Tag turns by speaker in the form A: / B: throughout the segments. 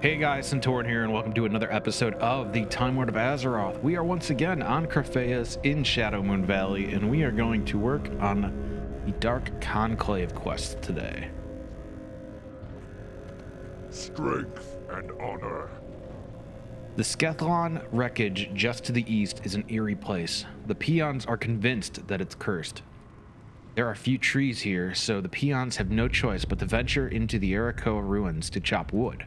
A: Hey guys, Centauran here, and welcome to another episode of the Timelord of Azeroth. We are once again on Crephaeus in Shadowmoon Valley, and we are going to work on the Dark Conclave quest today.
B: Strength and honor.
A: The Skethlon wreckage just to the east is an eerie place. The peons are convinced that it's cursed. There are few trees here, so the peons have no choice but to venture into the Arakoa ruins to chop wood.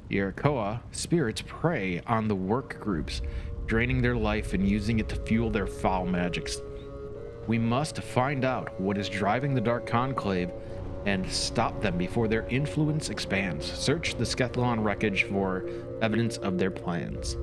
A: The Arakoa spirits prey on the work groups, draining their life and using it to fuel their foul magics. We must find out what is driving the Dark Conclave and stop them before their influence expands. Search the Skethlon wreckage for evidence of their plans.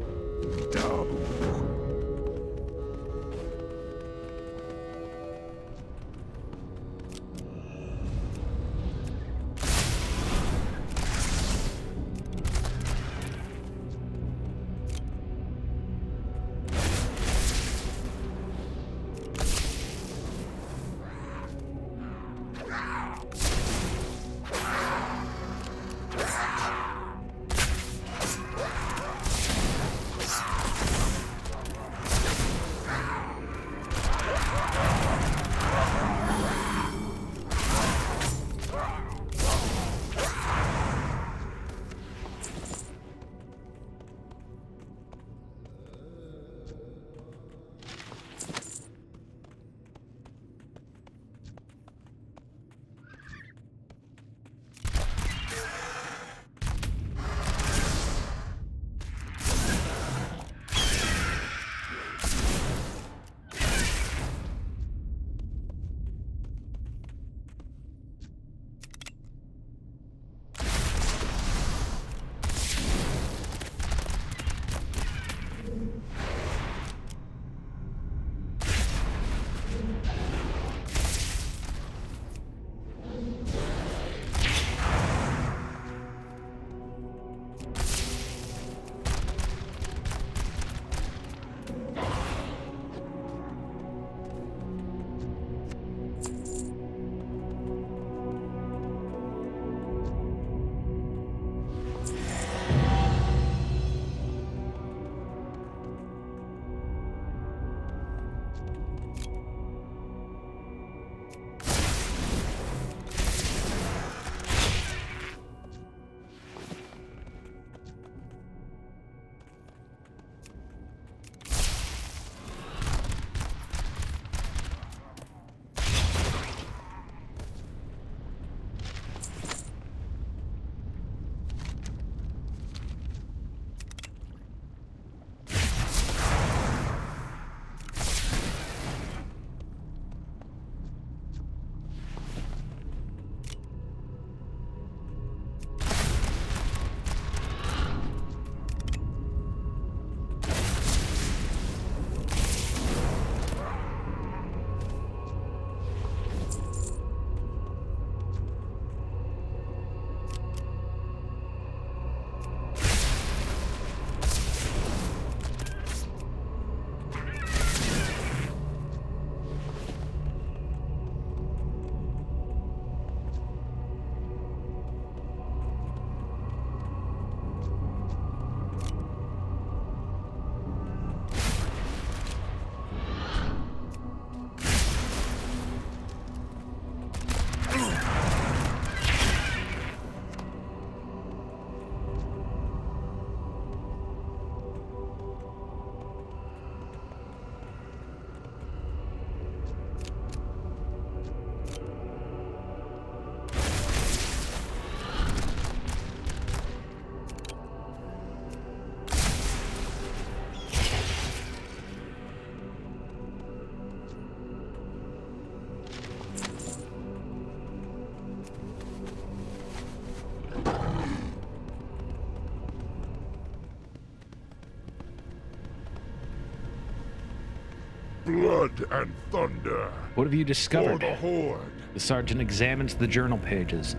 B: Blood and thunder.
A: What have you discovered?
B: For the Horde.
A: The sergeant examines the journal pages.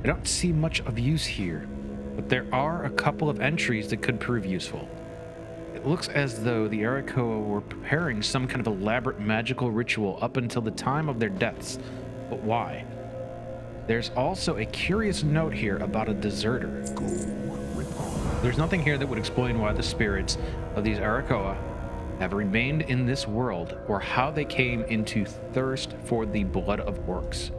A: I don't see much of use here, but there are a couple of entries that could prove useful. It looks as though the Arakoa were preparing some kind of elaborate magical ritual up until the time of their deaths. But why? There's also a curious note here about a deserter.
B: Go with
A: There's nothing here that would explain why the spirits of these Arakoa have remained in this world, or how they came into thirst for the blood of orcs.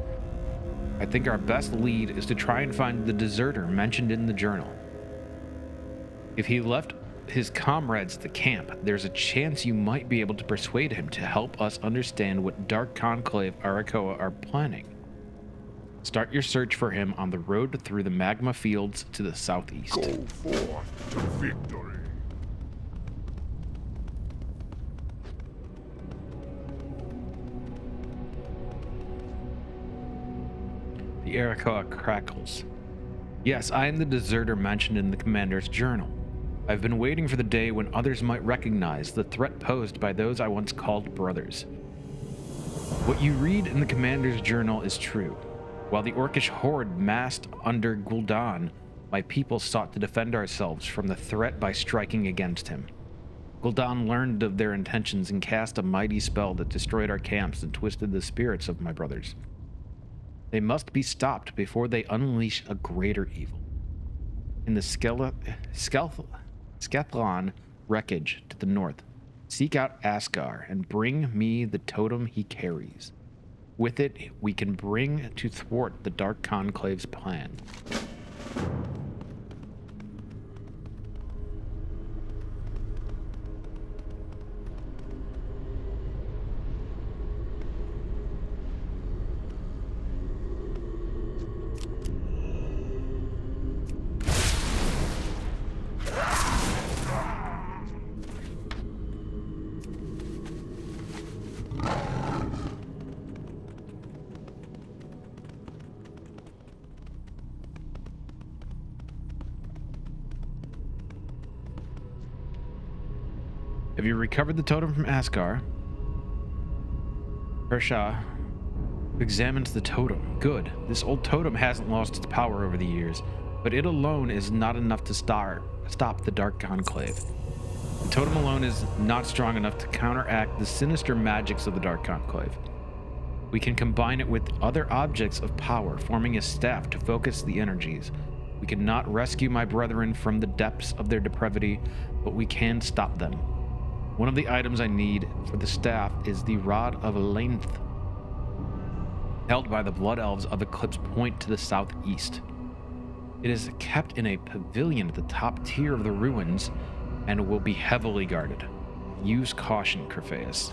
A: I think our best lead is to try and find the deserter mentioned in the journal. If he left his comrades at the camp, there's a chance you might be able to persuade him to help us understand what Dark Conclave Arakoa are planning. Start your search for him on the road through the magma fields to the southeast.
B: Go forth to victory.
A: The Arakoa crackles. Yes, I am the deserter mentioned in the commander's journal. I've been waiting for the day when others might recognize the threat posed by those I once called brothers. What you read in the commander's journal is true. While the orcish horde massed under Gul'dan, my people sought to defend ourselves from the threat by striking against him. Gul'dan learned of their intentions and cast a mighty spell that destroyed our camps and twisted the spirits of my brothers. They must be stopped before they unleash a greater evil. In the Skethlon wreckage to the north, seek out Askar and bring me the totem he carries. With it, we can bring to thwart the Dark Conclave's plan. Have you recovered the totem from Askar? Persha examines the totem. Good. This old totem hasn't lost its power over the years, but it alone is not enough to stop the Dark Conclave. The totem alone is not strong enough to counteract the sinister magics of the Dark Conclave. We can combine it with other objects of power, forming a staff to focus the energies. We cannot rescue my brethren from the depths of their depravity, but we can stop them. One of the items I need for the staff is the Rod of Length, held by the Blood Elves of Eclipse Point to the southeast. It is kept in a pavilion at the top tier of the ruins and will be heavily guarded. Use caution, Crephaeus.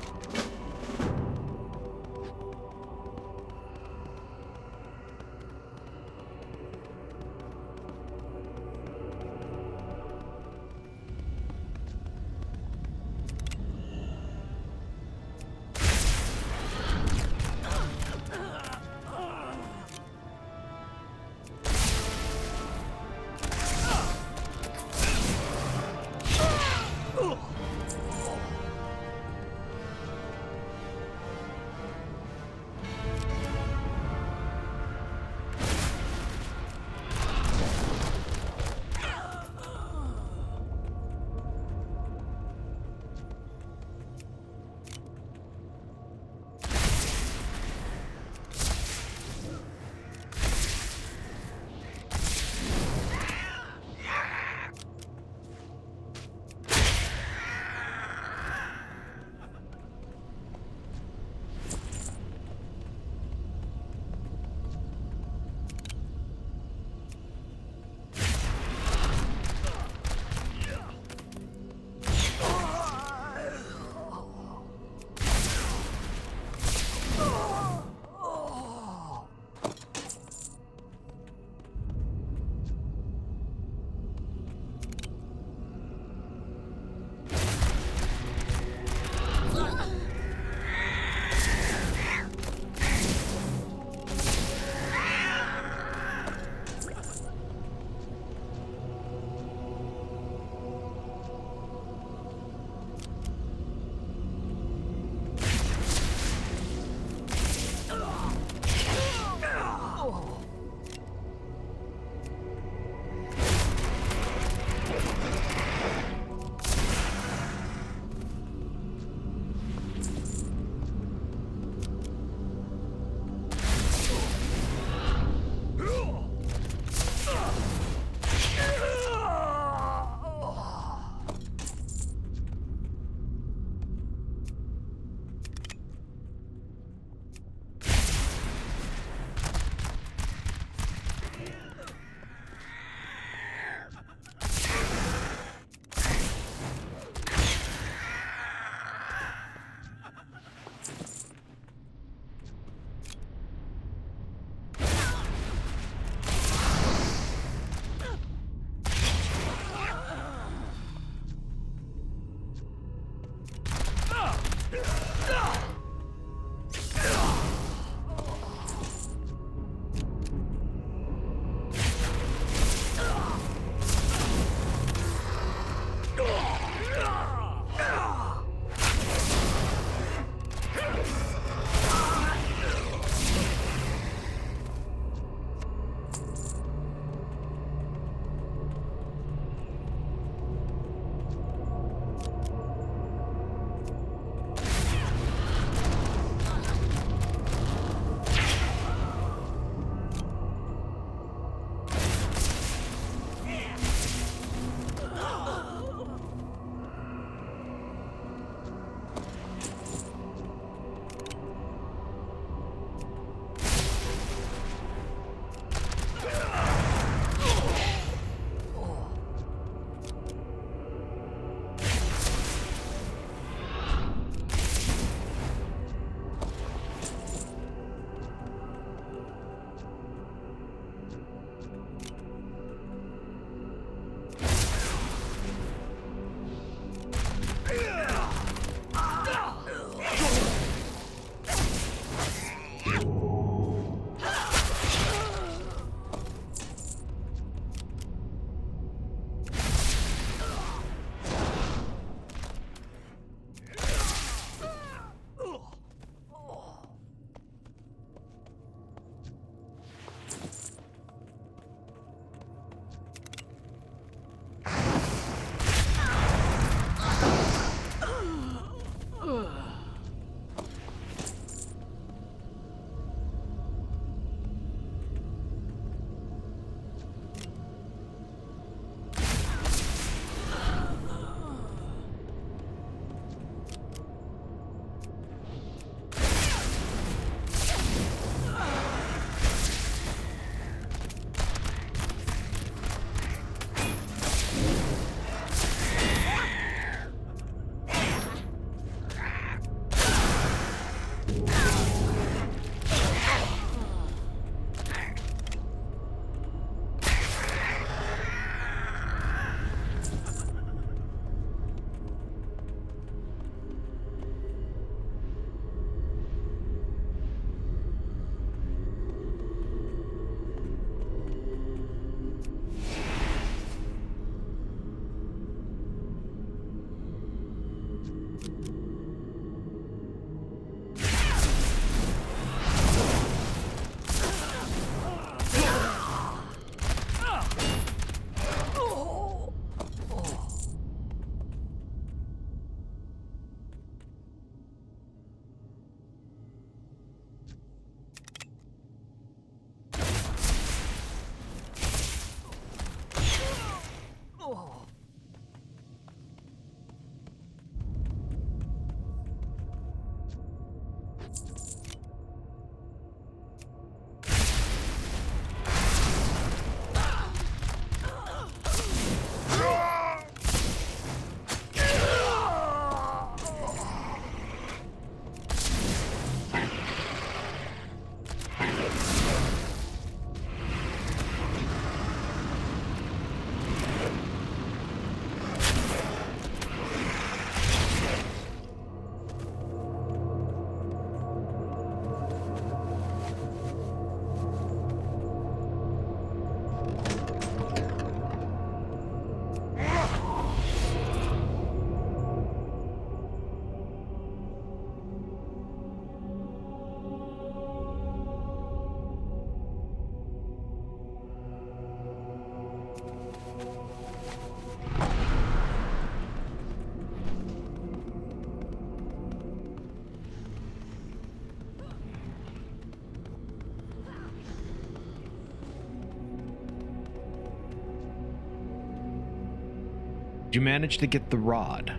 A: You managed to get the rod.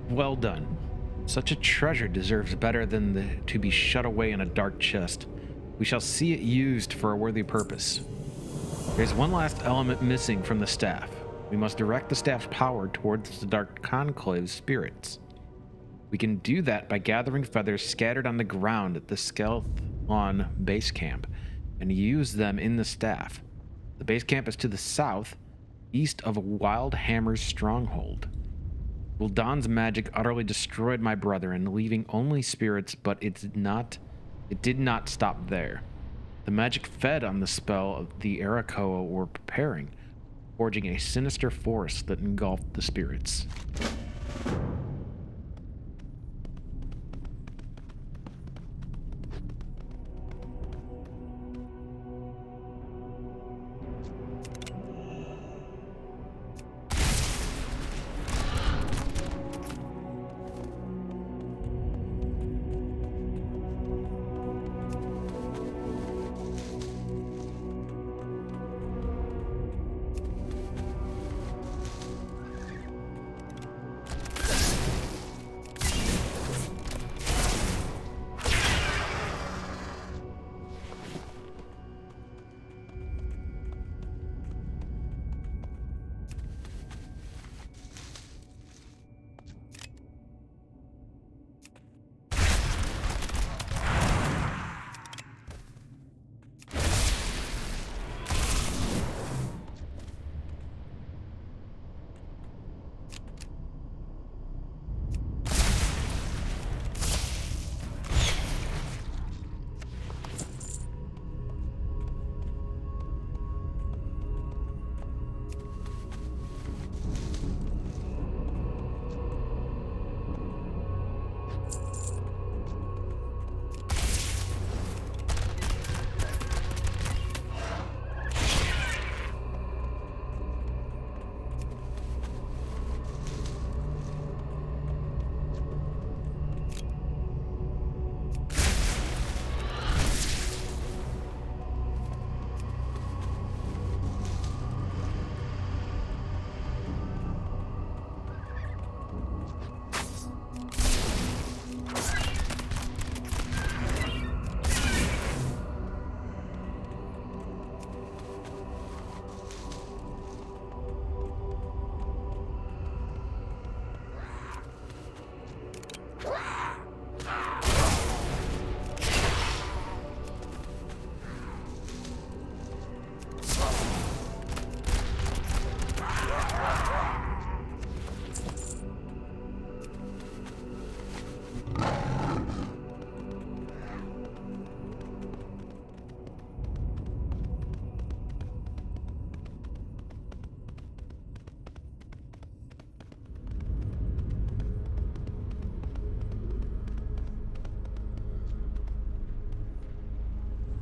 A: Well done. Such a treasure deserves better than to be shut away in a dark chest. We shall see it used for a worthy purpose. There's one last element missing from the staff. We must direct the staff's power towards the Dark Conclave's spirits. We can do that by gathering feathers scattered on the ground at the Skeleton base camp and use them in the staff. The base camp is to the south, east of Wild Hammer's stronghold. Gul'dan's magic utterly destroyed my brethren, leaving only spirits, but it did not stop there. The magic fed on the spell of the Arakoa were preparing, forging a sinister force that engulfed the spirits.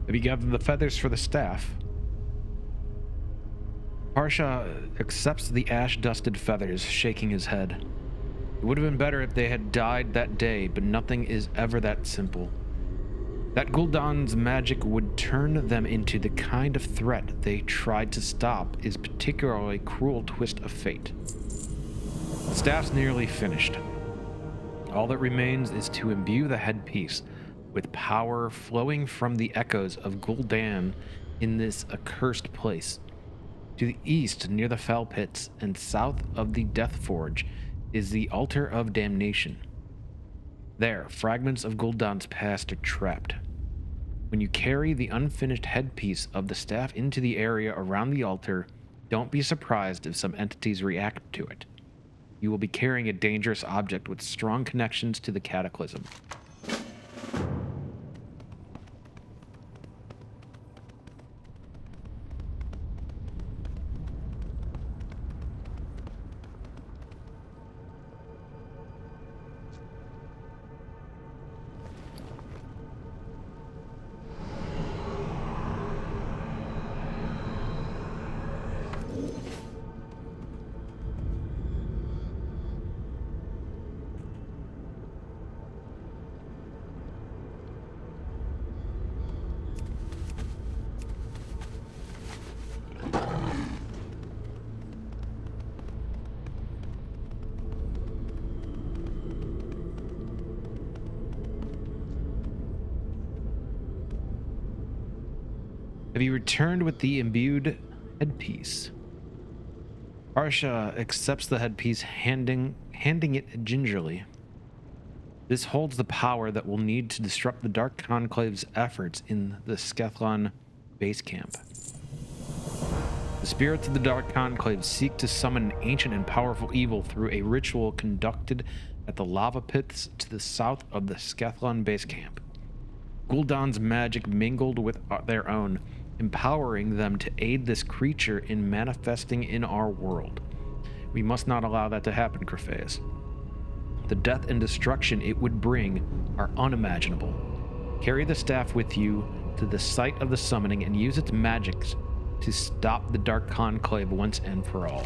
A: Have you gathered the feathers for the staff? Harsha accepts the ash-dusted feathers, shaking his head. It would have been better if they had died that day, but nothing is ever that simple. That Gul'dan's magic would turn them into the kind of threat they tried to stop is particularly cruel twist of fate. The staff's nearly finished. All that remains is to imbue the headpiece with power flowing from the echoes of Gul'dan in this accursed place. To the east, near the Fell Pits, and south of the Death Forge, is the Altar of Damnation. There, fragments of Gul'dan's past are trapped. When you carry the unfinished headpiece of the staff into the area around the altar, don't be surprised if some entities react to it. You will be carrying a dangerous object with strong connections to the Cataclysm. Have you returned with the imbued headpiece? Arsha accepts the headpiece, handing it gingerly. This holds the power that we'll need to disrupt the Dark Conclave's efforts in the Skethlon base camp. The spirits of the Dark Conclave seek to summon an ancient and powerful evil through a ritual conducted at the lava pits to the south of the Skethlon base camp. Gul'dan's magic mingled with their own, empowering them to aid this creature in manifesting in our world. We must not allow that to happen, Crephaeus. The death and destruction it would bring are unimaginable. Carry the staff with you to the site of the summoning and use its magics to stop the Dark Conclave once and for all.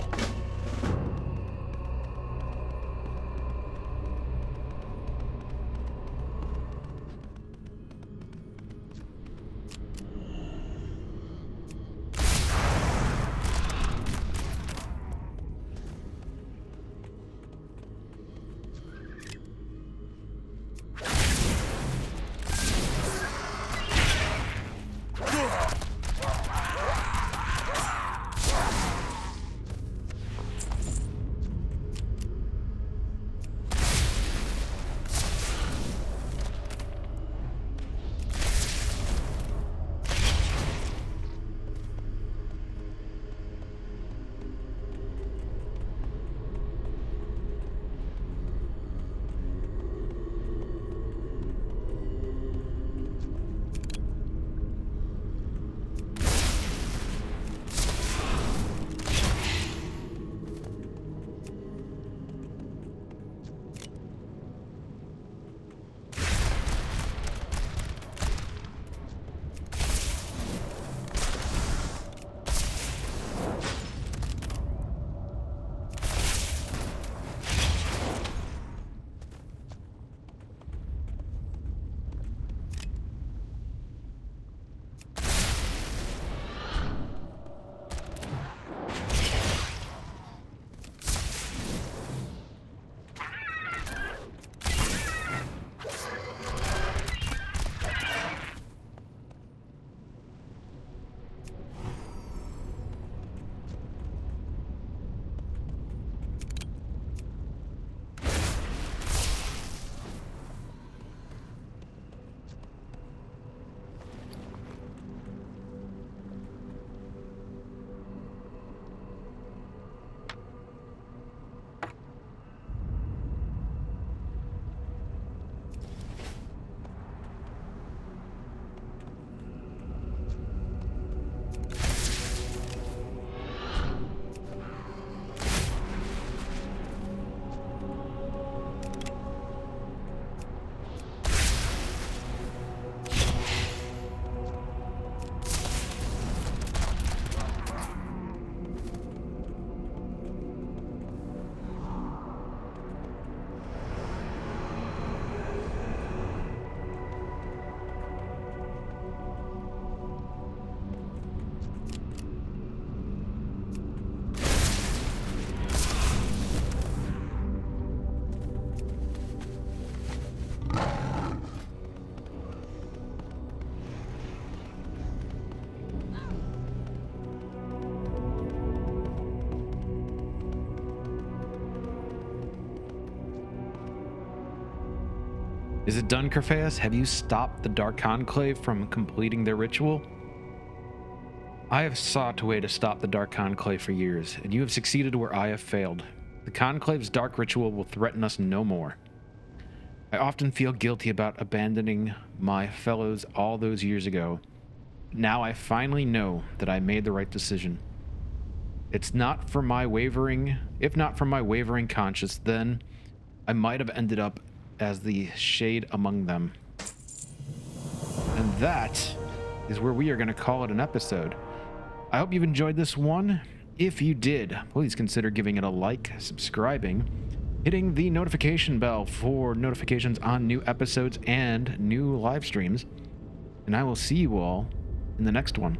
A: Is it done, Crephaeus? Have you stopped the Dark Conclave from completing their ritual? I have sought a way to stop the Dark Conclave for years, and you have succeeded where I have failed. The Conclave's dark ritual will threaten us no more. I often feel guilty about abandoning my fellows all those years ago. Now I finally know that I made the right decision. If not for my wavering conscience, then I might have ended up as the shade among them. And that is where we are going to call it an episode. I hope you've enjoyed this one. If you did, please consider giving it a like, subscribing, hitting the notification bell for notifications on new episodes and new live streams. And I will see you all in the next one.